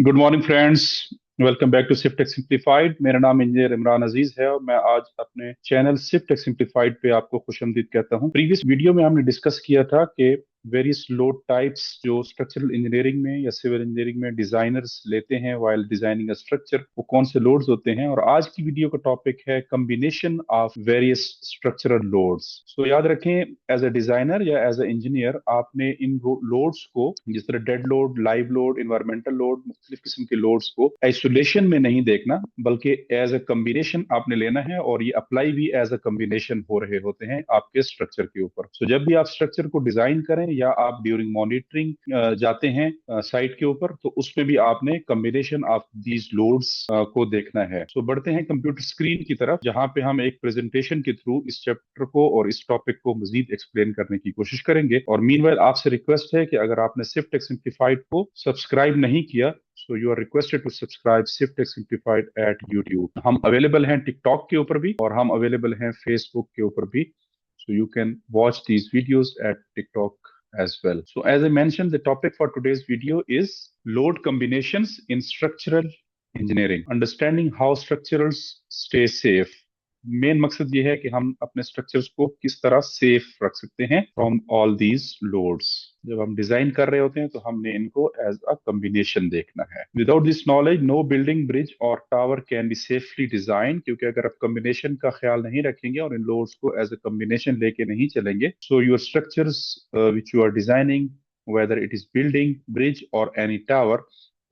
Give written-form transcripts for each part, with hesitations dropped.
Good morning friends. Welcome back to Sift Tech Simplified. मेरा नाम engineer Imran Aziz है और मैं आज अपने चैनल सिफ्ट टेक सिंप्लीफाइड पे आपको खुशामदीद कहता हूं। प्रीवियस वीडियो में हमने डिस्कस किया था कि वेरियस लोड टाइप्स जो स्ट्रक्चरल इंजीनियरिंग में या सिविल इंजीनियरिंग में डिजाइनर्स लेते हैं वाइल डिजाइनिंग अ स्ट्रक्चर, वो कौन से लोड्स होते हैं। और आज की वीडियो का टॉपिक है combination of various structural loads. So याद रखें, एज अ डिजाइनर या एज अ इंजीनियर आपने इन लोड्स को, जिस तरह dead load, live load, environmental load, मुख्तलिफ किस्म के लोड्स को आइसोलेशन में नहीं देखना, बल्कि एज अ कम्बिनेशन आपने लेना है। और ये अप्लाई भी एज अ कम्बिनेशन हो रहे होते हैं आपके स्ट्रक्चर के ऊपर। सो जब भी आप स्ट्रक्चर को डिजाइन करें या आप ड्यूरिंग मॉनिटरिंग जाते हैं साइट के ऊपर, तो उसमें भी आपने कम्बिनेशन ऑफ दीज लोड्स को देखना है। सो बढ़ते हैं कंप्यूटर स्क्रीन की तरफ, जहां पे हम एक प्रेजेंटेशन के थ्रू इस चैप्टर को और इस टॉपिक को मजीद एक्सप्लेन करने की कोशिश करेंगे। और मीनवाइल आपसे रिक्वेस्ट है कि अगर आपने सिफ्ट टेक सिंप्लीफाइड को सब्सक्राइब नहीं किया, so you are requested to subscribe Sift Tech Simplified at YouTube. हम अवेलेबल हैं टिकटॉक के ऊपर भी और हम अवेलेबल हैं फेसबुक के ऊपर भी। So you can watch these videos at TikTok as well. So as I mentioned, the topic for today's video is load combinations in structural engineering. Understanding how structurals stay safe. Main मकसद ये है कि हम अपने structures को किस तरह safe रख सकते हैं फ्रॉम ऑल दीज लोड्स। जब हम डिजाइन कर रहे होते हैं तो हमने इनको एज अ कम्बिनेशन देखना है। Without this knowledge no building, bridge और tower can be safely design. क्योंकि अगर आप कम्बिनेशन का ख्याल नहीं रखेंगे और इन लोड्स को एज अ कम्बिनेशन लेके नहीं चलेंगे, so your structures which you are designing, whether it is building, bridge or any tower,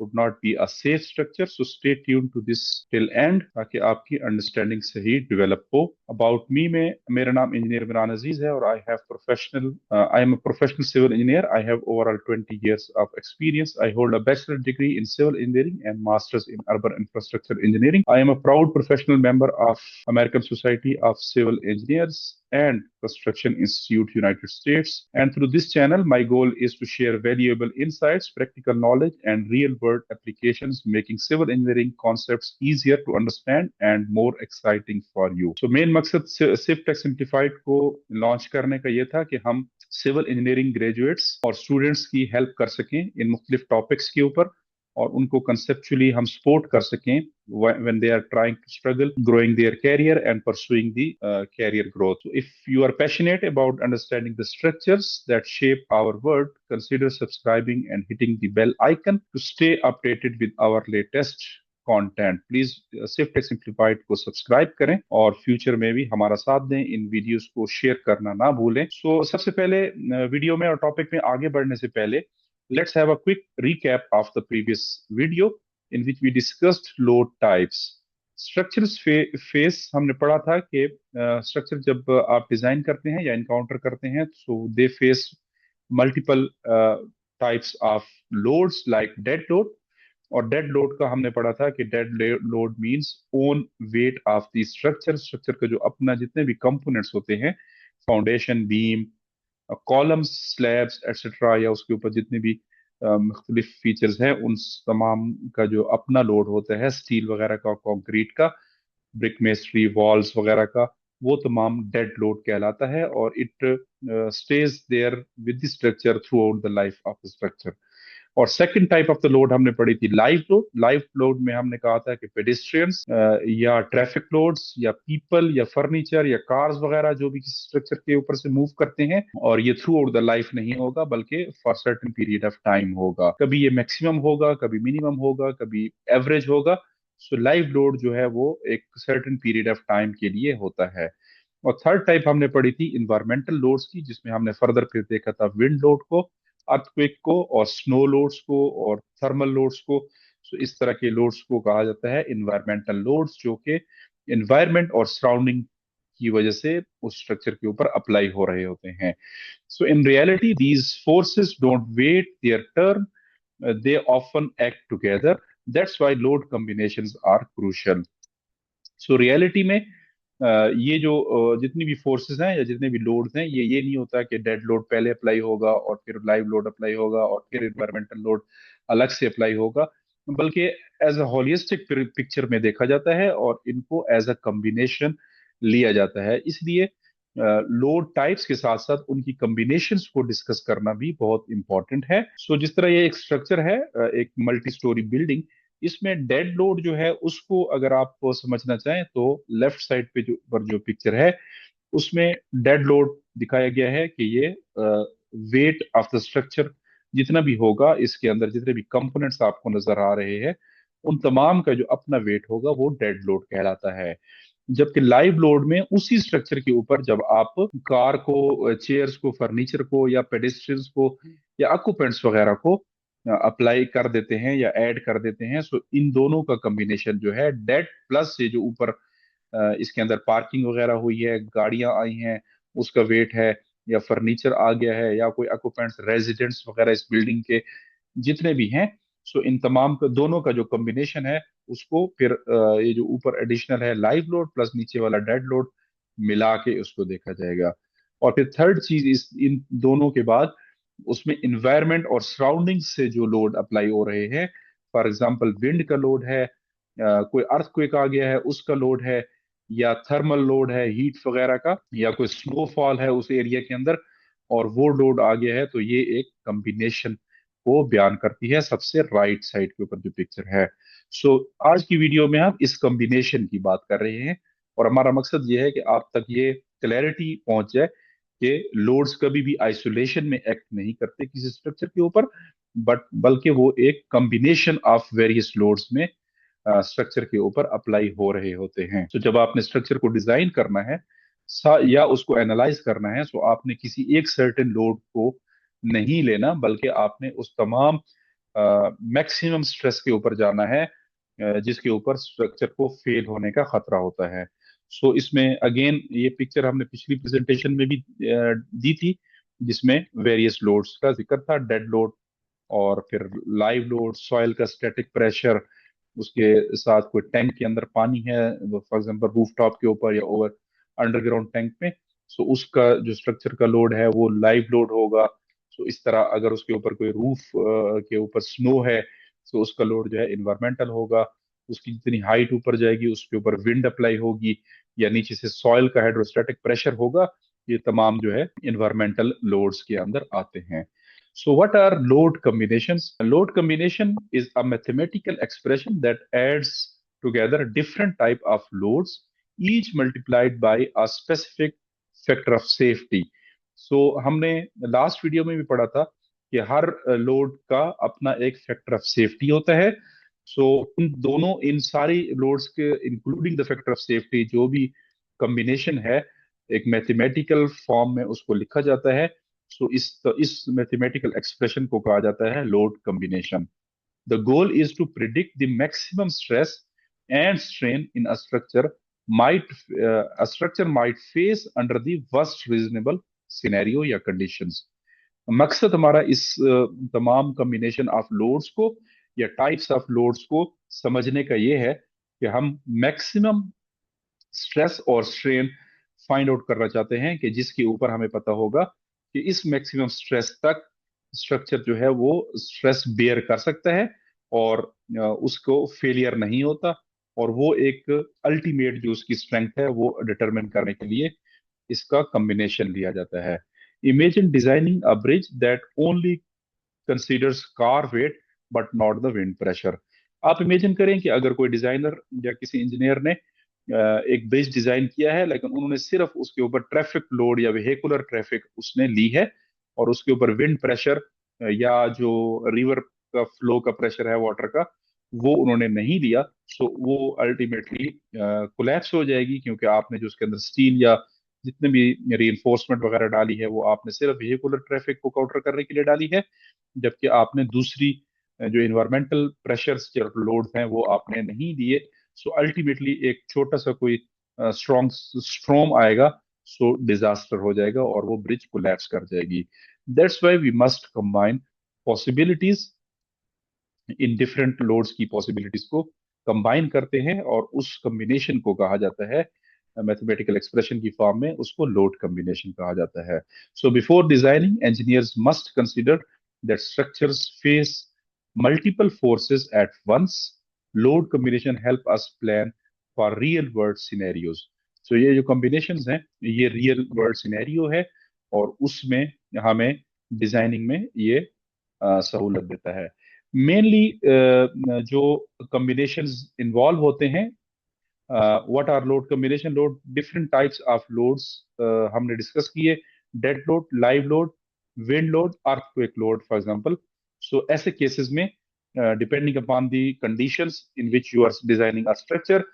would not be a safe structure. So stay tuned to this till end ताकि आपकी understanding सही develop हो। About me में, मेरा नाम engineer Imran Aziz है और I am a professional civil engineer. I have overall 20 years of experience. I hold a bachelor degree in civil engineering and masters in urban infrastructure engineering. I am a proud professional member of American Society of Civil Engineers and Construction Institute, United States. And through this channel, my goal is to share valuable insights, practical knowledge, and real-world applications, making civil engineering concepts easier to understand and more exciting for you. So, main मकसद shift Tech Simplified को launch करने का ये था कि हम civil engineering graduates और students की हेल्प कर सकें इन मुख्तलिफ टॉपिक्स के ऊपर, और उनको कंसेप्चुअली हम सपोर्ट कर सकें when they are trying to struggle growing their career and pursuing the career growth. So if you are passionate about understanding the structures that shape our world, consider subscribing and hitting the bell icon to stay updated with our latest content. Please Sift Tech Simplified को subscribe करें और future में भी हमारा साथ दें। इन videos को share करना ना भूलें। सबसे पहले वीडियो में और टॉपिक में आगे बढ़ने से पहले, let's have a quick recap of the previous video in which we discussed load types. Structures face हमने पढ़ा था कि स्ट्रक्चर जब आप डिजाइन करते हैं या इनकाउंटर करते हैं, so they face multiple types of loads like dead load. और डेड लोड का हमने पढ़ा था कि dead load means own weight of the structure. Structure का जो अपना जितने भी कंपोनेंट्स होते हैं, foundation, beam, columns, slabs etcetera, या उसके ऊपर जितने भी मुख्तलिफ फीचर्स हैं, उन तमाम का जो अपना लोड होता है, स्टील वगैरह का, कंक्रीट का, ब्रिक मेस्ट्री, वॉल्स वगैरह का, वो तमाम डेड लोड कहलाता है। और it stays there with the structure throughout the life of the structure. और second type of the load हमने पढ़ी थी लाइव लोड। लाइव लोड में हमने कहा था कि पेडिस्ट्रियंस या ट्रैफिक लोड्स या पीपल या फर्नीचर या कार्स वगैरह जो भी किसी स्ट्रक्चर के ऊपर से मूव करते हैं, और ये थ्रू आउट द लाइफ नहीं होगा बल्कि for certain period of time होगा। कभी ये मैक्सिमम होगा, कभी मिनिमम होगा, कभी एवरेज होगा। सो लाइव लोड जो है वो एक सर्टेन पीरियड ऑफ टाइम के लिए होता है। और थर्ड टाइप हमने पढ़ी थी इन्वायरमेंटल लोड्स की, जिसमें हमने फर्दर फिर देखा था विंड लोड को, अर्थक्वेक को, और स्नो लोड्स को, और थर्मल लोड्स को। सो इस तरह के लोड्स को कहा जाता है इन्वायरमेंटल लोड्स, जो कि इन्वायरमेंट और सराउंडिंग की वजह से उस स्ट्रक्चर के ऊपर अप्लाई हो रहे होते हैं। So in reality these forces don't wait their turn, they often act together. That's why load combinations are crucial. So reality में ये जो जितनी भी फोर्सेस हैं या जितने भी लोड्स हैं, ये नहीं होता कि डेड लोड पहले अप्लाई होगा और फिर लाइव लोड अप्लाई होगा और फिर इन्वायरमेंटल लोड अलग से अप्लाई होगा, बल्कि एज अ होलिस्टिक पिक्चर में देखा जाता है और इनको एज अ कम्बिनेशन लिया जाता है। इसलिए लोड टाइप्स के साथ साथ उनकी कॉम्बिनेशंस को डिस्कस करना भी बहुत इंपॉर्टेंट है। सो जिस तरह ये एक स्ट्रक्चर है, एक मल्टी स्टोरी बिल्डिंग, इसमें डेड लोड जो है उसको अगर आप समझना चाहें तो लेफ्ट साइड पे जो पिक्चर है उसमें डेड लोड दिखाया गया है कि ये वेट ऑफ द स्ट्रक्चर जितना भी होगा, इसके अंदर जितने भी कंपोनेंट्स आपको नजर आ रहे हैं उन तमाम का जो अपना वेट होगा वो डेड लोड कहलाता है। जबकि लाइव लोड में उसी स्ट्रक्चर के ऊपर जब आप कार को, चेयर्स को, फर्नीचर को या पेडेस्ट्रियंस को या ऑक्यूपेंट्स वगैरह को अप्लाई कर देते हैं या ऐड कर देते हैं, सो इन दोनों का कॉम्बिनेशन जो है डेड प्लस से जो ऊपर इसके अंदर पार्किंग वगैरह हुई है, गाड़ियां आई हैं, उसका वेट है, या फर्नीचर आ गया है, या कोई ऑक्यूपेंट्स रेजिडेंट्स वगैरह इस बिल्डिंग के जितने भी हैं, सो इन तमाम का दोनों का जो कॉम्बिनेशन है उसको फिर ये जो ऊपर एडिशनल है लाइव लोड प्लस नीचे वाला डेड लोड मिला के उसको देखा जाएगा। और फिर थर्ड चीज, इस इन दोनों के बाद उसमें इन्वायरमेंट और सराउंडिंग से जो लोड अप्लाई हो रहे हैं, फॉर एग्जांपल विंड का लोड है, कोई अर्थक्वेक आ गया है उसका लोड है, या थर्मल लोड है हीट वगैरह का, या कोई स्नोफॉल है उस एरिया के अंदर और वो लोड आ गया है, तो ये एक कॉम्बिनेशन को बयान करती है सबसे राइट साइड के ऊपर जो पिक्चर है। सो आज की वीडियो में हम इस कॉम्बिनेशन की बात कर रहे हैं और हमारा मकसद ये है कि आप तक ये क्लैरिटी पहुंच जाए कि लोड्स कभी भी आइसोलेशन में एक्ट नहीं करते किसी स्ट्रक्चर के ऊपर, बट बल्कि वो एक कॉम्बिनेशन ऑफ वेरियस लोड्स में स्ट्रक्चर के ऊपर अप्लाई हो रहे होते हैं। तो जब आपने स्ट्रक्चर को डिजाइन करना है या उसको एनालाइज करना है, तो आपने किसी एक सर्टेन लोड को नहीं लेना, बल्कि आपने उस तमाम मैक्सिमम स्ट्रेस के ऊपर जाना है जिसके ऊपर स्ट्रक्चर को फेल होने का खतरा होता है। सो इसमें अगेन ये पिक्चर हमने पिछली प्रेजेंटेशन में भी दी थी, जिसमें वेरियस लोड्स का जिक्र था, डेड लोड और फिर लाइव लोड, सॉइल का स्टैटिक प्रेशर, उसके साथ कोई टैंक के अंदर पानी है फॉर एग्जांपल रूफ टॉप के ऊपर या ओवर अंडरग्राउंड टैंक में, सो उसका जो स्ट्रक्चर का लोड है वो लाइव लोड होगा। सो इस तरह अगर उसके ऊपर कोई रूफ के ऊपर स्नो है तो उसका लोड जो है इन्वायरमेंटल होगा। उसकी जितनी हाइट ऊपर जाएगी उसके ऊपर विंड अप्लाई होगी, या नीचे से सॉइल का हाइड्रोस्टैटिक प्रेशर होगा। ये तमाम जो है इन्वायरमेंटल लोड्स के अंदर आते हैं। So what are load combinations? A load combination is a mathematical expression that adds together different type of loads, each multiplied by a specific factor of safety. So हमने लास्ट वीडियो में भी पढ़ा था कि हर लोड का अपना एक factor of safety होता है। सो इन सारी लोड्स के including the factor of safety जो भी कॉम्बिनेशन है, एक मैथमेटिकल फॉर्म में उसको लिखा जाता है। सो इस मैथमेटिकल एक्सप्रेशन को कहा जाता है load combination. The goal is to predict the maximum stress and strain in a structure might face under the worst reasonable scenario या कंडीशंस। मकसद हमारा इस तमाम कॉम्बिनेशन ऑफ लोड्स को या टाइप्स ऑफ लोड्स को समझने का ये है कि हम मैक्सिमम स्ट्रेस और स्ट्रेन फाइंड आउट करना चाहते हैं कि जिसके ऊपर हमें पता होगा कि इस मैक्सिमम स्ट्रेस तक स्ट्रक्चर जो है वो स्ट्रेस बेयर कर सकता है और उसको फेलियर नहीं होता, और वो एक अल्टीमेट जो उसकी स्ट्रेंथ है वो डिटरमिन करने के लिए इसका कॉम्बिनेशन लिया जाता है। Imagine designing a bridge that only considers car weight but not the wind pressure. आप इमेजिन करें कि अगर कोई डिजाइनर या किसी इंजीनियर ने एक ब्रिज डिजाइन किया है, लेकिन उन्होंने सिर्फ उसके ऊपर ट्रैफिक लोड या वेहिकुलर ट्रैफिक उसने ली है, और उसके ऊपर विंड प्रेशर या जो रिवर का फ्लो का प्रेशर है वाटर का वो उन्होंने नहीं लिया। सो वो अल्टीमेटली कोलैप्स हो जाएगी, क्योंकि आपने जो उसके अंदर स्टील या जितने भी रीइंफोर्समेंट वगैरह डाली है वो आपने सिर्फ वेहिकुलर ट्रैफिक को काउंटर करने के लिए डाली है, जबकि आपने दूसरी जो इन्वायरमेंटल प्रेशर्स या लोड हैं वो आपने नहीं दिए। सो अल्टीमेटली एक छोटा सा कोई स्ट्रॉन्ग स्ट्रॉम आएगा, सो डिजास्टर हो जाएगा और वो ब्रिज कोलैप्स कर जाएगी। That's why we must combine possibilities, in different loads की पॉसिबिलिटीज को कंबाइन करते हैं और उस कॉम्बिनेशन को कहा जाता है मैथमेटिकल एक्सप्रेशन की फॉर्म में, उसको लोड कॉम्बिनेशन कहा जाता है। So before designing engineers must consider that structures face multiple forces at once. Load combination help us plan for real world scenarios. सो ये जो कॉम्बिनेशंस हैं ये रियल वर्ल्ड सिनेरियो है, और उसमें हमें डिजाइनिंग में ये सहूलत देता है। मेनली जो कॉम्बिनेशंस इन्वॉल्व होते हैं, what are load combination load, different types of loads हमने डिस्कस किए। Dead load, live load, wind load, earthquake load for example. So ऐसे केसेस में depending upon the conditions in which you are designing a structure,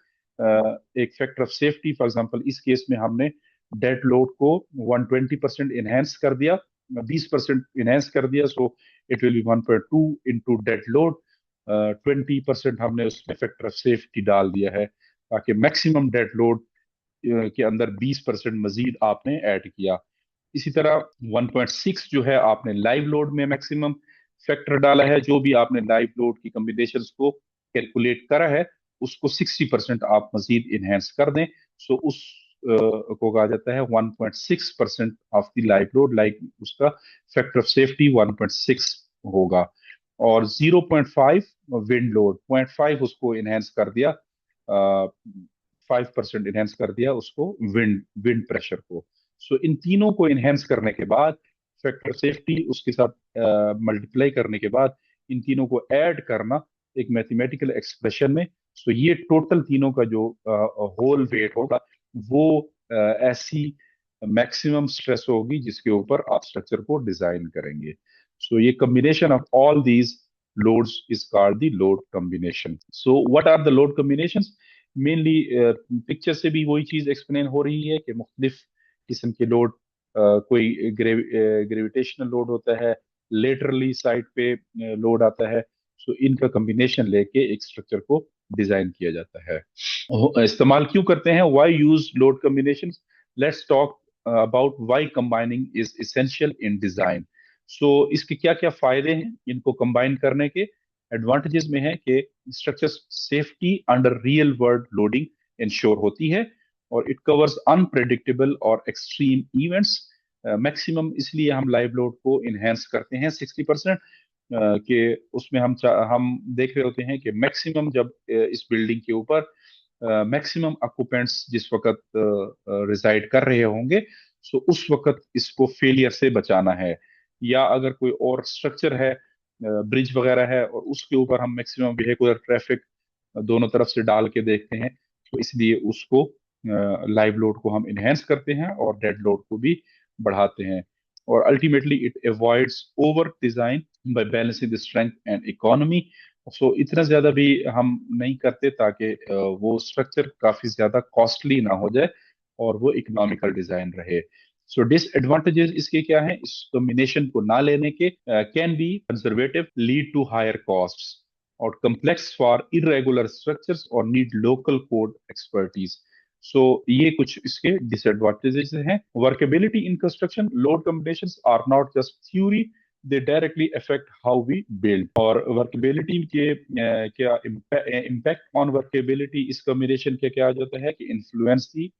एक factor of safety for example इस case में हमने dead load को 120% enhance कर दिया, 20% enhance कर दिया। So it will be 1.2 into dead load, 20% हमने उसमें फैक्टर ऑफ सेफ्टी डाल दिया है, ताकि मैक्सिमम डेड लोड के अंदर 20% मजीद आपने ऐड किया। इसी तरह 1.6 जो है आपने लाइव लोड में मैक्सिमम फैक्टर डाला है, जो भी आपने लाइव लोड की कॉम्बिनेशंस को कैलकुलेट करा है उसको 60% आप मजीद इनहेंस कर दें। सो उस को कहा जाता है 1.6% of the live load, like उसका फैक्टर ऑफ सेफ्टी 1.6 होगा। और 0.5 विंड लोड, 0.5 उसको इनहेंस कर दिया, 5% इनहेंस कर दिया उसको विंड विंड प्रेशर को। सो इन तीनों को इनहेंस करने के बाद, फैक्टर सेफ्टी उसके साथ मल्टीप्लाई करने के बाद, इन तीनों को ऐड करना एक मैथमेटिकल एक्सप्रेशन में। सो ये टोटल तीनों का जो होल वेट होगा वो ऐसी मैक्सिमम स्ट्रेस होगी जिसके ऊपर आप स्ट्रक्चर को डिजाइन करेंगे। सो ये combination of all these loads is called the load combination. So what are the load combinations? Mainly picture से भी वही चीज एक्सप्लेन हो रही है कि मुख्तलिफ किस्म के लोड, कोई ग्रेविटेशनल लोड होता है, लेटरली साइड पे लोड आता है। सो इनका कॉम्बिनेशन लेके एक स्ट्रक्चर को डिजाइन किया जाता है। इस्तेमाल क्यों करते हैं, why use load combination? Let's talk about why combining is essential in design. So इसके क्या क्या फायदे हैं इनको कंबाइन करने के? एडवांटेजेस में है कि structure safety under real world loading ensure होती है, और इट कवर्स अनप्रेडिक्टेबल और एक्सट्रीम इवेंट्स। मैक्सिमम इसलिए हम लाइव लोड को इनहेंस करते हैं 60%, कि उसमें हम देख रहे होते हैं कि मैक्सिमम जब इस बिल्डिंग के ऊपर मैक्सिमम ऑक्यूपेंट्स जिस वक्त रिसाइड कर रहे होंगे, सो उस वक्त इसको फेलियर से बचाना है। या अगर कोई और स्ट्रक्चर है, ब्रिज वगैरह है, और उसके ऊपर हम मैक्सिमम व्हीकुलर ट्रैफिक दोनों तरफ से डाल के देखते हैं, तो इसलिए उसको लाइव लोड को हम इनहेंस करते हैं और डेड लोड को भी बढ़ाते हैं। और ultimately it avoids over design by balancing the strength and economy. So इतना ज्यादा भी हम नहीं करते ताकि वो स्ट्रक्चर काफी ज्यादा कॉस्टली ना हो जाए और वो इकोनॉमिकल डिजाइन रहे। सो डिसएडवांटेजेस इसके क्या हैं? इस कॉम्बिनेशन को ना लेने के can be conservative, lead to higher costs, और कम्प्लेक्स फॉर इरेगुलर स्ट्रक्चर्स, और need local code expertise. So ये कुछ इसके डिसएडवांटेजेस हैं। Workability in construction, load combinations are not just theory, they directly affect how we build. और workability के क्या impact on workability इस कॉम्बिनेशन के क्या आ जाता है कि influence the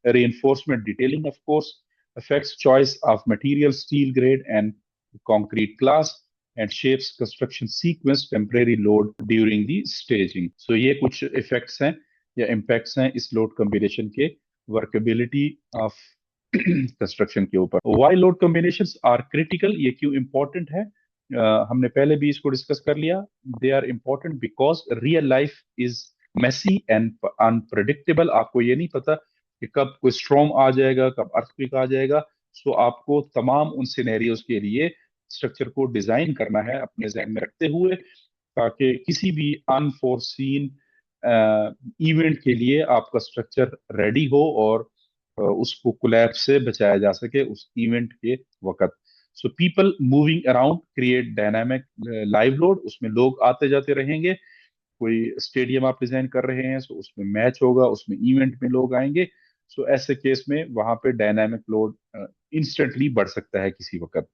reinforcement detailing, of course, affects choice of material, steel grade and concrete class, and shapes construction sequence temporary load during the staging. So ये कुछ effects हैं या impacts हैं इस load combination के workability of कंस्ट्रक्शन के ऊपर। Why load combinations are critical, ये क्यों इंपॉर्टेंट है? हमने पहले भी इसको डिस्कस कर लिया। They are important because real life is messy and unpredictable. आपको ये नहीं पता कि कब कोई स्ट्रॉम आ जाएगा, कब अर्थक्वेक आ जाएगा। सो आपको तमाम उन सिनेरियोज के लिए स्ट्रक्चर को डिजाइन करना है अपने जहन में रखते हुए, ताकि किसी भी अनफोर्सीन इवेंट के लिए आपका स्ट्रक्चर रेडी हो और उसको कोलैप्स से बचाया जा सके उस इवेंट के वक्त। So people moving around create dynamic live load, उसमें लोग आते जाते रहेंगे। कोई स्टेडियम आप डिजाइन कर रहे हैं तो उसमें मैच होगा, उसमें इवेंट में लोग आएंगे। सो ऐसे केस में वहां पे डायनामिक लोड इंस्टेंटली बढ़ सकता है किसी वक्त।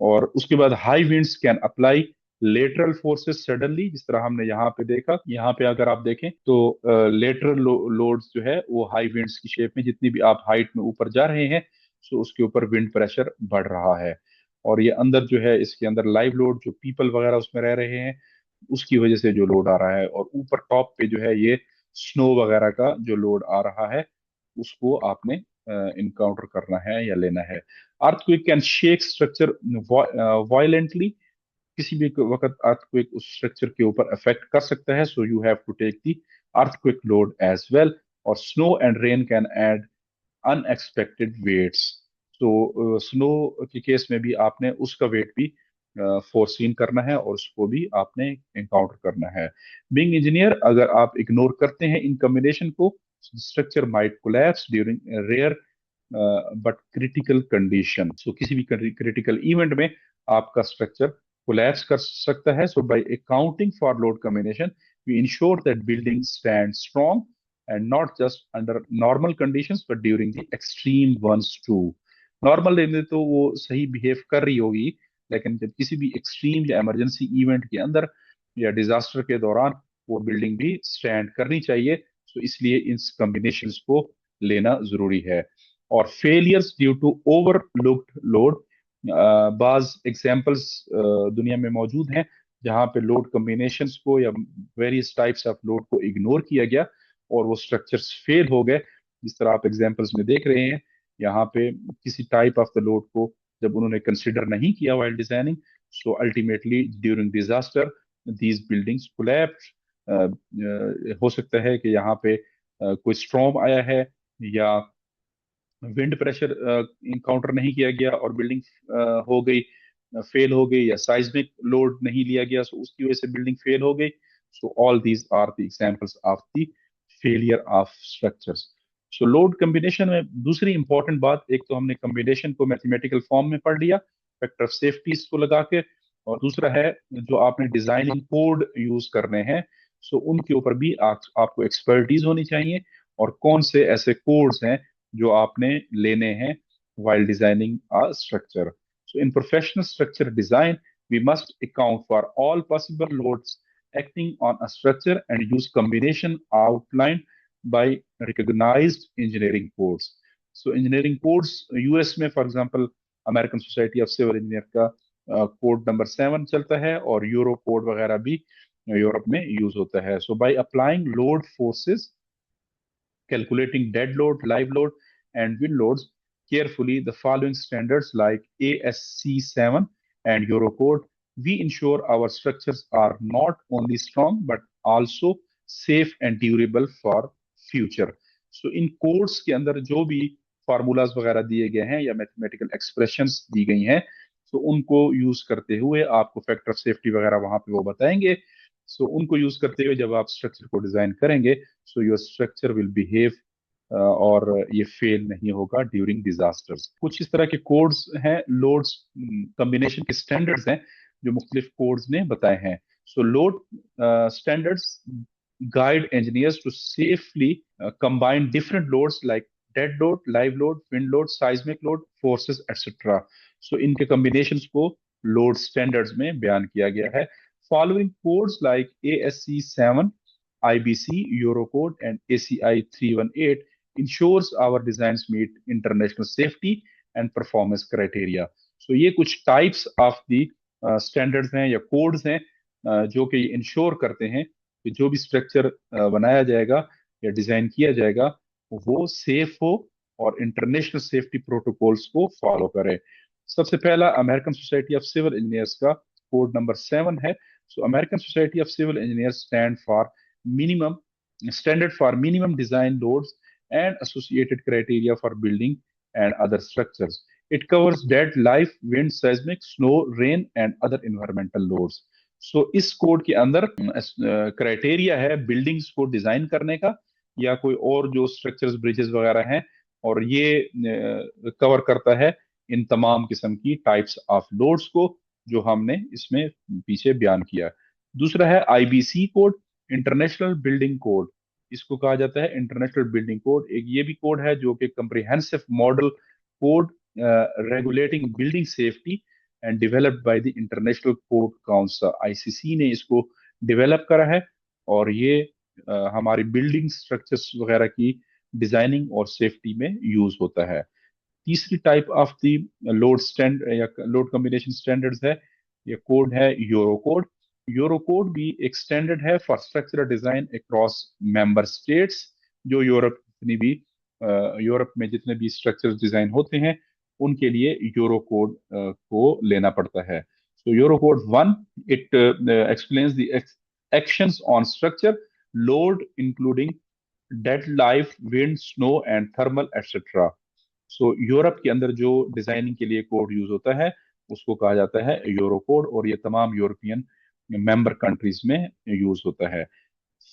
और उसके बाद high winds can apply lateral forces suddenly, जिस तरह हमने यहाँ पे देखा। यहाँ पे अगर आप देखें तो लेटरल लोड्स जो है वो हाई विंड्स की शेप में, जितनी भी आप हाइट में ऊपर जा रहे हैं सो उसके ऊपर विंड प्रेशर बढ़ रहा है। और ये अंदर जो है इसके अंदर लाइव लोड जो पीपल वगैरह उसमें रह रहे हैं उसकी वजह से जो लोड आ रहा है, और ऊपर टॉप पे जो है ये स्नो वगैरह का जो लोड आ रहा है उसको आपने इनकाउंटर करना है या लेना है। Earthquake can shake structure violently, किसी भी वक्त अर्थक्वेक उस स्ट्रक्चर के ऊपर अफेक्ट कर सकता है, so you have to take the earthquake load as well. और snow and rain can add unexpected weights, तो स्नो के केस में भी आपने उसका वेट भी फोरसीन करना है और उसको भी आपने एनकाउंटर करना है। बीइंग इंजीनियर, अगर आप इग्नोर करते हैं इन कॉम्बिनेशन को, structure might collapse during rare but critical condition. So किसी भी क्रिटिकल इवेंट में आपका स्ट्रक्चर कोलैप्स कर सकता है। So by accounting for load combination we ensure that building stand strong and not just under normal conditions but during the extreme ones too। Normal में तो वो सही बिहेव कर रही होगी, लेकिन जब किसी भी एक्सट्रीम या इमरजेंसी इवेंट के अंदर या डिजास्टर के दौरान वो बिल्डिंग भी स्टैंड करनी चाहिए। तो इसलिए इन कॉम्बिनेशंस को लेना जरूरी है। और failures due to overlooked load, बाज एग्जांपल्स दुनिया में मौजूद हैं जहां पे लोड कॉम्बिनेशंस को या वेरियस टाइप्स ऑफ लोड को इग्नोर किया गया और वो स्ट्रक्चर्स फेल हो गए। जिस तरह आप एग्जांपल्स में देख रहे हैं, यहाँ पे किसी टाइप ऑफ द लोड को जब उन्होंने कंसिडर नहीं किया while designing, so ultimately during disaster these buildings collapse. हो सकता है कि यहाँ पे कोई स्ट्रॉम आया है या विंड प्रेशर इनकाउंटर नहीं किया गया और बिल्डिंग हो गई, फेल हो गई, या साइज्मिक लोड नहीं लिया गया, सो उसकी वजह से बिल्डिंग फेल हो गई। So all these are the examples of the failure of structures. So load combination में दूसरी इंपॉर्टेंट बात, एक तो हमने कम्बिनेशन को मैथमेटिकल फॉर्म में पढ़ लिया फैक्टर ऑफ सेफ्टी को लगा के, और दूसरा है जो आपने डिजाइनिंग कोड यूज करने हैं, सो उनके ऊपर भी आपको एक्सपर्टीज होनी चाहिए और कौन से ऐसे कोड्स हैं जो आपने लेने हैं while designing a structure। So in professional structure design, we must account for all possible loads acting on a structure and use combination outlined by recognized engineering codes। So engineering codes US में for example American Society of Civil Engineer का code number 7 चलता है और euro code वगैरह भी Europe में use होता है। So by applying load forces, calculating dead load, live load, and wind loads carefully, the following standards like ASC7 and Eurocode, we ensure our structures are not only strong but also safe and durable for future। So in codes के अंदर जो भी formulas वगैरह दिए गए हैं या mathematical expressions दी गई हैं, तो उनको यूज करते हुए आपको फैक्टर ऑफ सेफ्टी वगैरह वहां पे वो बताएंगे। सो उनको यूज करते हुए जब आप स्ट्रक्चर को डिजाइन करेंगे, so your structure will behave और ये फेल नहीं होगा ड्यूरिंग डिजास्टर्स। कुछ इस तरह के कोड्स हैं, लोड्स कॉम्बिनेशन के स्टैंडर्ड्स हैं जो मुख्तलिफ कोड्स ने बताए हैं। सो load standards guide engineers to safely combine different loads like dead load, live load, wind load, seismic load, forces, etc। So इनके combinations को load standards में बयान किया गया है। Following codes like ASC7, IBC, Eurocode, and ACI 318 ensures our designs meet international safety and performance criteria। So ये कुछ types of the standards हैं या codes हैं जो कि इंश्योर करते हैं कि जो भी स्ट्रक्चर बनाया जाएगा या डिजाइन किया जाएगा वो सेफ हो और इंटरनेशनल सेफ्टी प्रोटोकॉल्स को फॉलो करे। सबसे पहला American Society of Civil Engineers का कोड नंबर 7 है। So American Society of Civil Engineers minimum standard for minimum design loads and associated criteria for building and other structures। It covers dead, live, wind, seismic, snow, rain and other environmental loads। सो इस code के अंदर criteria है buildings को design करने का या कोई और जो स्ट्रक्चर्स ब्रिजेस वगैरह हैं, और ये कवर करता है इन तमाम किस्म की टाइप्स ऑफ लोड्स को जो हमने इसमें पीछे बयान किया। दूसरा है IBC code, international building code. इसको कहा जाता है इंटरनेशनल बिल्डिंग कोड। एक ये भी कोड है जो कि comprehensive model code regulating building safety and developed by the international code council, ICC ने इसको डेवलप करा है और ये हमारी बिल्डिंग स्ट्रक्चर्स वगैरह की डिजाइनिंग और सेफ्टी में यूज होता है। तीसरी type of the load stand या लोड कॉम्बिनेशन स्टैंडर्ड्स है, ये कोड है यूरोकोड। यूरोकोड भी एक स्टैंडर्ड है for structural design across member states. जो यूरोप जितनी भी यूरोप में जितने भी स्ट्रक्चर डिजाइन होते हैं उनके लिए यूरो कोड को लेना पड़ता है। So Euro code 1 it explains the actions on structure load including dead life wind snow and thermal etcetera. So Europe के अंदर जो डिजाइनिंग के लिए कोड यूज होता है उसको कहा जाता है यूरो कोड, और ये तमाम यूरोपियन मेंबर कंट्रीज में यूज होता है।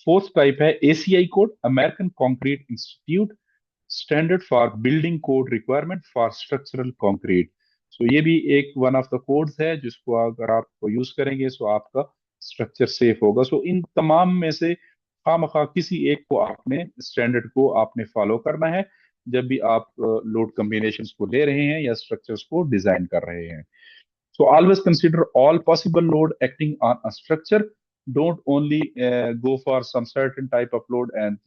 फोर्थ टाइप है ACI code, American Concrete Institute standard for building code requirement for structural concrete. So ये भी एक वन ऑफ द कोड्स है जिसको अगर आप यूज करेंगे तो आपका स्ट्रक्चर सेफ होगा। सो इन तमाम में से खामखा किसी एक को आपने स्टैंडर्ड को आपने फॉलो करना है जब भी आप लोड कॉम्बिनेशंस को ले रहे हैं या स्ट्रक्चर्स को डिजाइन कर रहे हैं। So always consider all possible load acting on a structure. Don't only go for some certain type of load and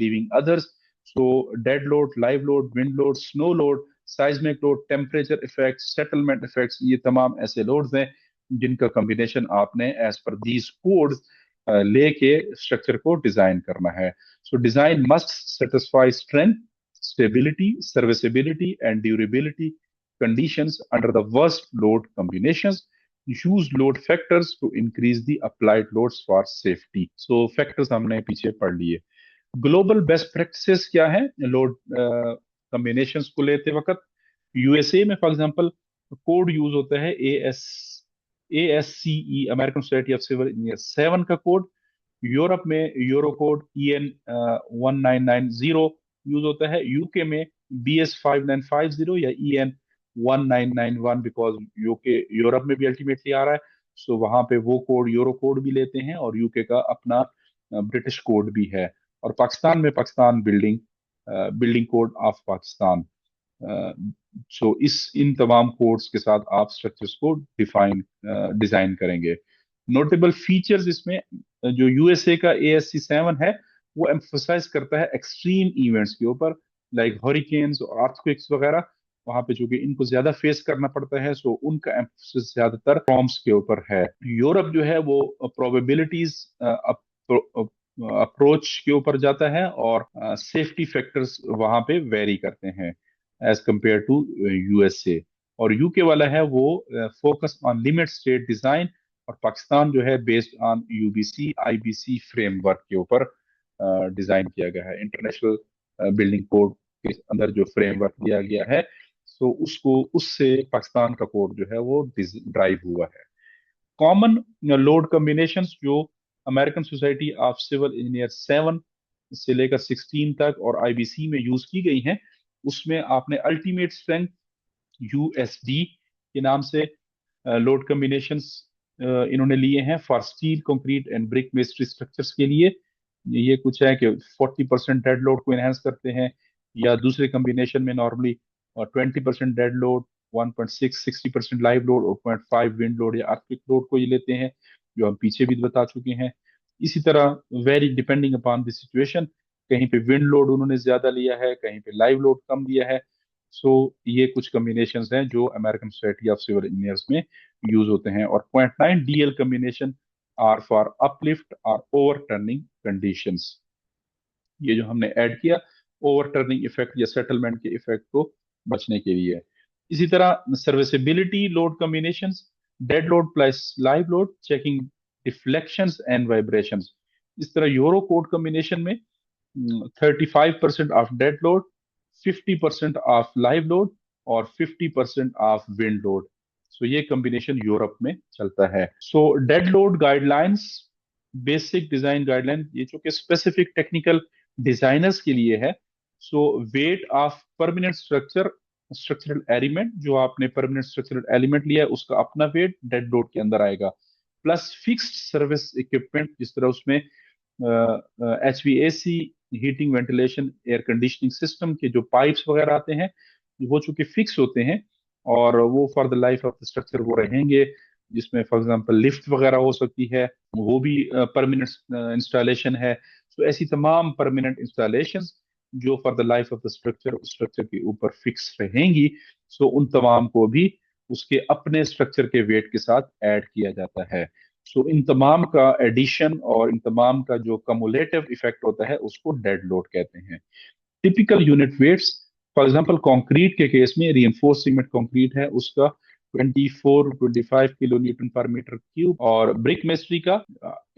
leaving others. So dead load, live load, wind load, snow load, seismic load, temperature effects, settlement effects, ये तमाम ऐसे loads हैं जिनका combination आपने as per these codes लेके structure को design करना है. So design must satisfy strength, stability, serviceability and durability conditions under the worst load combinations. Use load factors to increase the applied loads for safety. So factors हमने पीछे पढ़ लिए। Global best practices क्या है load combinations को लेते वक्त? USA में फॉर एग्जांपल कोड यूज होता है ASCE, American Society of Civil Engineer 7 का कोड। यूरोप में यूरो कोड EN 1990 यूज होता है। यूके में BS 5950 या EN 1991, बिकॉज यूके यूरोप में भी अल्टीमेटली आ रहा है, सो वहां पे वो कोड यूरो कोड भी लेते हैं और यूके का अपना ब्रिटिश कोड भी है। और पाकिस्तान में Pakistan building code of Pakistan. So इस इन तमाम कोड्स के साथ आप स्ट्रक्चर्स को डिजाइन करेंगे। नोटेबल फीचर्स इसमें जो यूएसए का ASC 7 है वो एम्फोसाइज करता है एक्सट्रीम इवेंट्स के ऊपर, लाइक हरिकेन्स और अर्थक्वेक्स वगैरह। वहां पे चूंकि इनको ज्यादा फेस करना पड़ता है सो उनका एम्फोसिस ज्यादातर फॉर्म्स के ऊपर है। यूरोप जो है वो प्रोबेबिलिटीज अप्रोच के ऊपर जाता है और सेफ्टी फैक्टर्स वहां पे वेरी करते हैं एज कंपेयर टू यूएसए। और यूके वाला है वो focus on limit state design, और पाकिस्तान जो है based on UBC IBC framework के ऊपर डिजाइन किया गया है। इंटरनेशनल बिल्डिंग कोड के अंदर जो फ्रेमवर्क दिया गया है सो उसको उससे पाकिस्तान का कोड जो है वो ड्राइव हुआ है। कॉमन लोड कॉम्बिनेशंस जो American Society of Civil Engineer 7 से लेकर 16 तक और IBC में यूज की गई हैं, उसमें आपने अल्टीमेट स्ट्रेंथ USD के नाम से लोड कॉम्बिनेशंस इन्होंने लिए हैं for steel concrete and brick masonry structures के लिए। ये कुछ है कि 40% डेड लोड को एनहेंस करते हैं, या दूसरे कॉम्बिनेशन में normally 20% dead load, 1.6 60% live load और 0.5 विंड लोड या अर्थक्वेक लोड को ये लेते हैं, जो हम पीछे भी बता चुके हैं। इसी तरह very depending upon the situation, कहीं पे विंड लोड उन्होंने ज्यादा लिया है, कहीं पे लाइव लोड कम दिया है। सो ये कुछ कॉम्बिनेशंस हैं जो American Society of Civil Engineers में यूज होते हैं। और 0.9 DL combination are for uplift और ओवरटर्निंग कंडीशंस। ये जो हमने ऐड किया ओवरटर्निंग इफेक्ट या सेटलमेंट के इफेक्ट को बचने के लिए। इसी तरह serviceability load combinations, dead load plus live load, checking deflections and vibrations. इस तरह यूरो कोड कॉम्बिनेशन में 35% of dead load, 50% of live load और 50% ऑफ विंड लोड। सो ये कॉम्बिनेशन यूरोप में चलता है। So dead load guidelines, basic design guideline, ये जो कि स्पेसिफिक टेक्निकल डिजाइनर्स के लिए है। So weight of permanent structural element, जो आपने परमानेंट स्ट्रक्चरल एलिमेंट लिया है उसका अपना वेट डेड लोड के अंदर आएगा, प्लस फिक्स्ड सर्विस इक्विपमेंट, जिस तरह उसमें HVAC heating ventilation air conditioning system के जो पाइप्स वगैरह आते हैं वो चूंकि फिक्स होते हैं और वो for the life of the structure वो रहेंगे, जिसमें फॉर एग्जांपल लिफ्ट वगैरह हो सकती है, वो भी परमानेंट इंस्टॉलेशन है। तो ऐसी तमाम परमानेंट इंस्टॉलेशन जो for the life of the structure structure के ऊपर फिक्स रहेंगी, सो उन तमाम को भी उसके अपने स्ट्रक्चर के वेट के साथ ऐड किया जाता है। सो इन तमाम का एडिशन और इन तमाम का जो कमुलेटिव इफेक्ट होता है उसको डेड लोड कहते हैं। Typical unit weights, for example concrete के केस में रिइंफोर्स सीमेंट कंक्रीट है उसका 24-25 kilo newton per metre cube, और ब्रिक मेस्ट्री का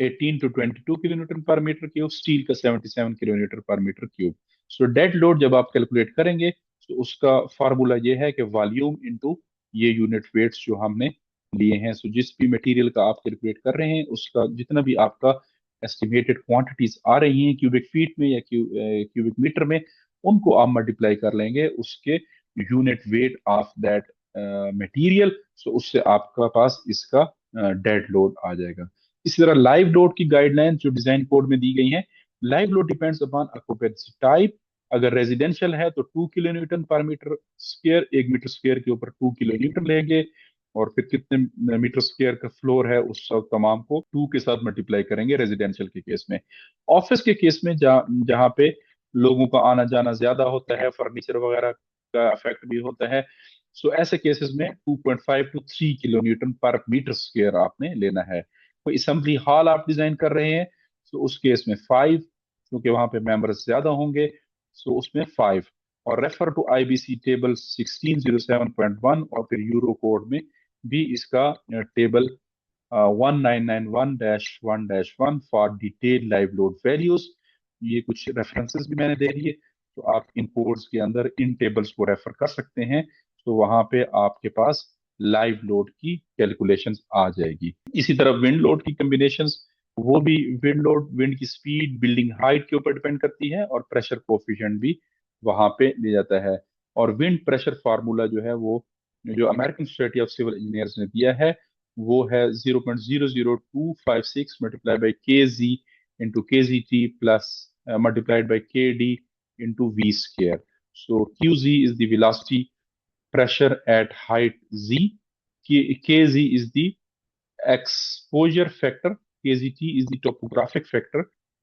18 to 22 kilo newton per metre cube, steel का 77 kilo newton per metre cube. So dead load जब आप calculate करेंगे तो उसका फार्मूला ये है कि वॉल्यूम इनटू ये यूनिट वेट्स जो हमने लिए हैं। सो जिस भी मटेरियल का आप कैलकुलेट कर रहे हैं उसका जितना भी आपका एस्टिमेटेड क्वांटिटीज आ रही हैं क्यूबिक फीट में या क्यूबिक मीटर में, उनको आप मल्टीप्लाई कर लेंगे उसके unit weight of that material. So उससे आपका पास इसका डेड लोड आ जाएगा। इसी तरह लाइव लोड की गाइडलाइन जो डिजाइन कोड में दी गई हैं, live load depends upon occupancy type. अगर रेजिडेंशियल है तो 2 kilo newton per metre square, 1 metre square के ऊपर 2 किलो न्यूटन लेंगे, और फिर कितने मीटर स्क्वायर का फ्लोर है उस सब तमाम को 2 के साथ मल्टीप्लाई करेंगे रेजिडेंशियल के केस में। ऑफिस के केस में जहाँ पे लोगों का आना जाना ज्यादा होता है, फर्नीचर वगैरह का इफेक्ट भी होता है, सो ऐसे केसेस में 2.5 to 3 kilo newton per metre square आपने लेना है। कोई असेंबली हॉल आप डिजाइन कर रहे हैं तो उस केस में 5, क्योंकि वहां पे मेंबर्स ज्यादा होंगे, सो उसमें 5। और रेफर टू आईबीसी टेबल 1607.1, और फिर यूरो कोड में भी इसका table 1991-1-1 for detail live load values. ये कुछ रेफरेंसेस भी मैंने दे दिए, तो आप इन कोड्स के अंदर इन टेबल्स को रेफर कर सकते हैं। तो वहां पे आपके पास लाइव लोड की कैलकुलेशंस आ जाएगी। इसी तरह विंड लोड की कॉम्बिनेशंस, वो भी विंड लोड विंड की स्पीड बिल्डिंग हाइट के ऊपर डिपेंड करती है, और प्रेशर कोफिशिएंट भी वहां पे दिया जाता है। और विंड प्रेशर फार्मूला जो है वो जो American Society of Civil Engineers ने दिया है वो है 0.00256 मल्टीप्लाई बाई के G into K G T plus multiplied by K D into V square. So Q G is the velocity pressure at height z, kz is the exposure factor, kzt is the topographic factor,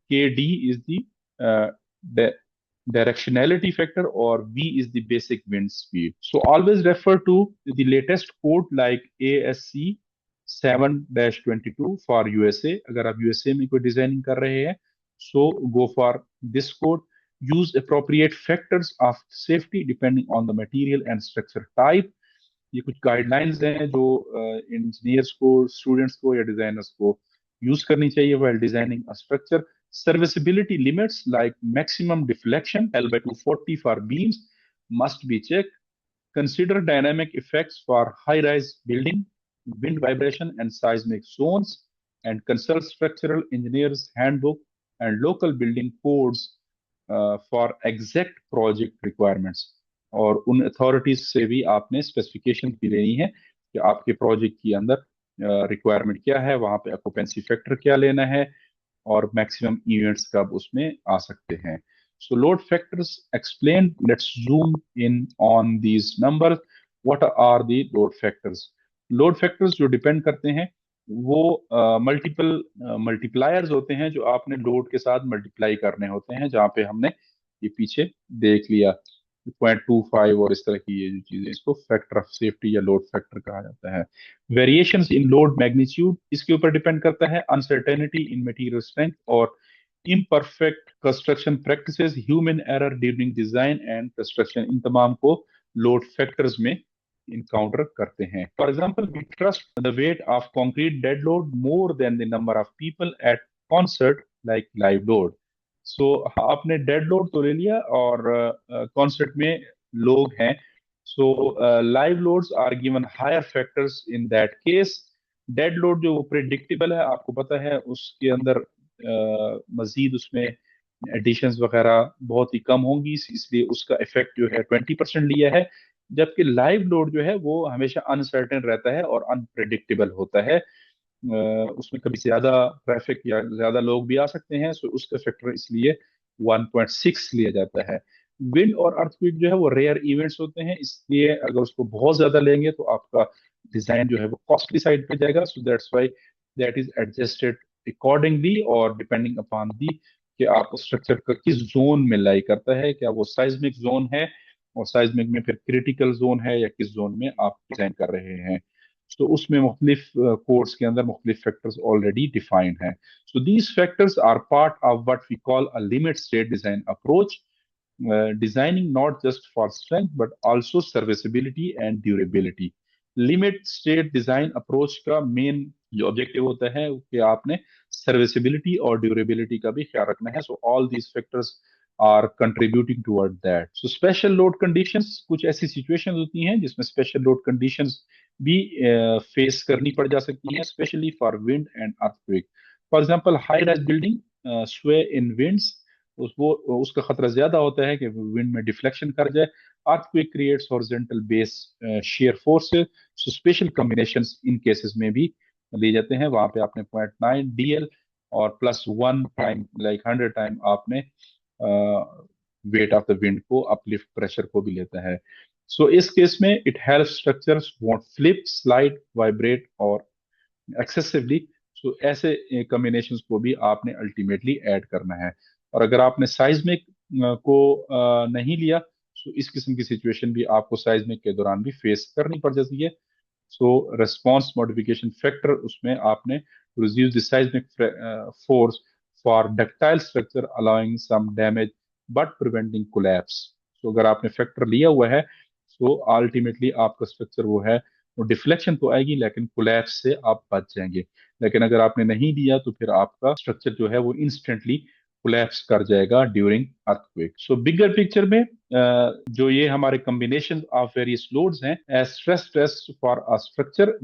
kd is the uh, di- directionality factor, or v is the basic wind speed. So always refer to the latest code like ASC 7-22 for USA। अगर आप USA में कोई designing कर रहे हैं so go for this code। use appropriate factors of safety depending on the material and structure type। ये कुछ guidelines हैं जो इंजीनियर्स को, स्टूडेंट्स को या डिजाइनर्स को यूज करनी चाहिए while designing a structure। serviceability limits like maximum deflection L by 240 for beams must be checked। consider dynamic effects for high-rise building, wind vibration and seismic zones, and consult structural engineers handbook and local building codes for exact project requirements। और उन authorities से भी आपने specification भी लेनी है कि आपके प्रोजेक्ट के अंदर रिक्वायरमेंट क्या है, वहां पे ऑक्यूपेंसी फैक्टर क्या लेना है, और मैक्सिमम इवेंट्स कब उसमें आ सकते हैं। So load factors explained. Let's zoom in on these numbers. What are the load factors? Load factors जो डिपेंड करते हैं वो मल्टीपल मल्टीप्लायर्स होते हैं जो आपने लोड के साथ मल्टीप्लाई करने होते हैं, जहाँ पे हमने ये पीछे देख लिया 0.25 और इस तरह की ये जो चीजें, इसको फैक्टर ऑफ सेफ्टी या लोड फैक्टर कहा जाता है। वेरिएशंस इन लोड मैग्नीट्यूड इसके ऊपर डिपेंड करता है। अनसर्टेनिटी इन मटेरियल स्ट्रेंथ और imperfect construction practices, human error during design and construction, इन तमाम को लोड फैक्टर्स में इनकाउंटर करते हैं। For example we trust the weight of concrete dead load more than the number of people at concert like live load. So आपने dead load तो ले लिया और कॉन्सर्ट में लोग हैं, so live loads are given higher factors in that case. Dead load जो predictable है, आपको पता है उसके अंदर मजीद उसमें एडिशंस वगैरह बहुत ही कम होंगी, इसलिए उसका इफेक्ट जो है 20% लिया है। जबकि लाइव लोड जो है वो हमेशा अनसर्टेन रहता है और अनप्रेडिक्टेबल होता है। उसमें कभी ज्यादा ट्रैफिक या ज्यादा लोग भी आ सकते हैं, सो उसका फैक्टर इसलिए 1.6 लिया जाता है। विंड और अर्थक्वेक जो है वो रेयर इवेंट्स होते हैं, इसलिए अगर उसको बहुत ज्यादा लेंगे तो आपका डिजाइन जो है वो कॉस्टली साइड पे जाएगा। So that's why that is adjusted accordingly और डिपेंडिंग अपॉन दी कि आप स्ट्रक्चर का किस जोन में लाई करता है, क्या वो साइज्मिक जोन है और साइज्मिक में फिर क्रिटिकल जोन है, या किस जोन में आप डिजाइन कर रहे हैं। तो उसमें मुख्तलिफ कोर्स के अंदर मुख्तलिफ फैक्टर्स ऑलरेडी डिफाइंड हैं। So these factors are part of what we call a limit state design approach. designing not just for strength but also serviceability and durability. Limit state design approach का main जो objective होता है कि आपने serviceability और durability का भी ख्याल रखना है. So all these factors are contributing toward that. So special load conditions, कुछ ऐसी सिचुएशंस होती हैं जिसमें स्पेशल लोड कंडीशंस भी फेस करनी पड़ जा सकती हैं, specially for wind and earthquake. For example high rise building sway in winds, उसका खतरा ज्यादा होता है कि विंड में डिफ्लेक्शन कर जाए. earthquake creates horizontal base shear forces. So special combinations इन केसेस में भी लिए जाते हैं. वहां पे आपने 0.9 DL और +1 टाइम लाइक 100 टाइम आपने वेट ऑफ द विंड को, अपलिफ्ट प्रेशर को भी लेता है. सो इस केस में it help structures won't flip, slide, vibrate और एक्सेसिवली. सो ऐसे कॉम्बिनेशंस को भी आपने अल्टीमेटली ऐड करना है. और अगर आपने साइज्मिक को नहीं लिया, सो इस किस्म की सिचुएशन भी आपको साइज्मिक के दौरान भी फेस करनी पड़ जाती है. सो रेस्पॉन्स मॉडिफिकेशन फैक्टर, उसमें आपने reduce the seismic force for ductile structure allowing some damage but preventing collapse. सो अगर आपने फैक्टर लिया हुआ है, सो अल्टीमेटली आपका स्ट्रक्चर वो है, वो डिफ्लेक्शन तो आएगी लेकिन कोलैप्स से आप बच जाएंगे. लेकिन अगर आपने नहीं लिया तो फिर आपका स्ट्रक्चर जो है वो इंस्टेंटली कोलैप्स कर जाएगा during earthquake. So bigger picture में जो ये हमारे कॉम्बिनेशन ऑफ वेरियस लोड्स हैं as stress test for a structure,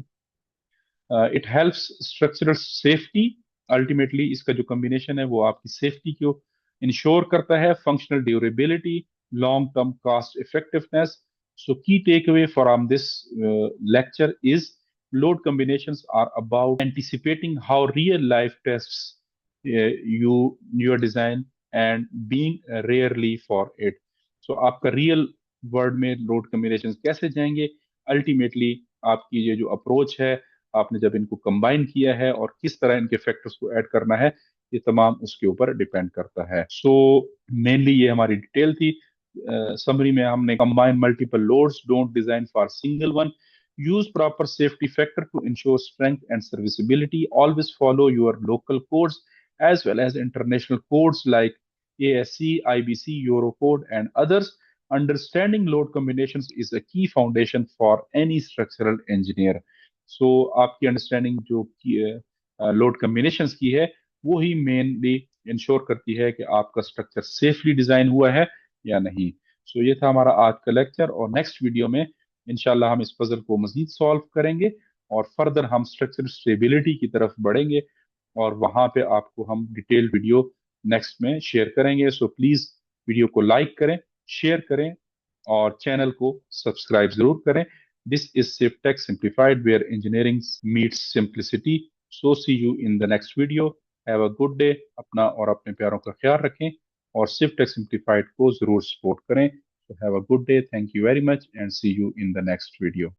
it helps structural safety. Ultimately इसका जो कॉम्बिनेशन है वो आपकी सेफ्टी को इंश्योर करता है, functional durability, long term cost effectiveness. So key takeaway from this lecture is load combinations are about anticipating how real life tests your design and being rarely for it. So आपका real world में load combination कैसे जाएंगे, ultimately आपकी ये जो approach है, आपने जब इनको कंबाइन किया है और किस तरह इनके फैक्टर्स को ऐड करना है, ये तमाम उसके ऊपर डिपेंड करता है. सो मेनली ये हमारी डिटेल थी. समरी में हमने combine multiple loads, don't design for single one, use proper safety factor to ensure strength and serviceability, always follow your local codes as well as international codes like ASC, IBC, Eurocode and others. Understanding load combinations is a key foundation for any structural engineer. So आपकी understanding जो load combinations की है वो ही mainly ensure करती है कि आपका structure safely design हुआ है या नहीं. सो ये था हमारा आज का लेक्चर, और नेक्स्ट वीडियो में इंशाल्लाह हम इस पजल को मजीद सॉल्व करेंगे और फर्दर हम स्ट्रक्चर स्टेबिलिटी की तरफ बढ़ेंगे, और वहां पे आपको हम डिटेल वीडियो नेक्स्ट में शेयर करेंगे. सो प्लीज वीडियो को लाइक करें, शेयर करें और चैनल को सब्सक्राइब जरूर करें. This is Siftech simplified where engineering meets simplicity. So see you in the next video. Have a good day. अपना और अपने प्यारों का ख्याल रखें और सिफ्टेक सिंप्लीफाइड को जरूर सपोर्ट करें. So have a good day. Thank you very much and see you in the next video.